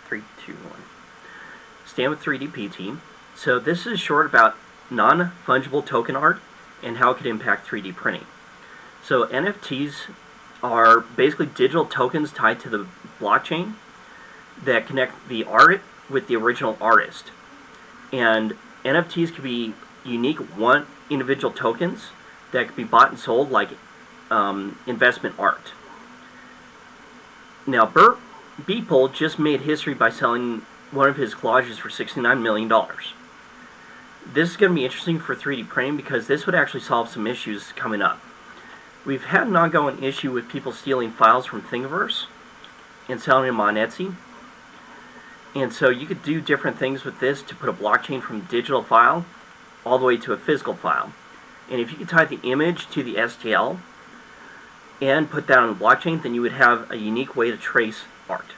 3, 2, 1. Stand with 3D PT. So this is short about non-fungible token art and how it could impact 3D printing. So NFTs are basically digital tokens tied to the blockchain that connect the art with the original artist. And NFTs can be unique one individual tokens that can be bought and sold like investment art. Now, Beeple just made history by selling one of his collages for $69 million. This is going to be interesting for 3D printing because this would actually solve some issues coming up. We've had an ongoing issue with people stealing files from Thingiverse and selling them on Etsy. And so you could do different things with this to put a blockchain from a digital file all the way to a physical file. And if you could tie the image to the STL and put that on the blockchain, then you would have a unique way to trace art.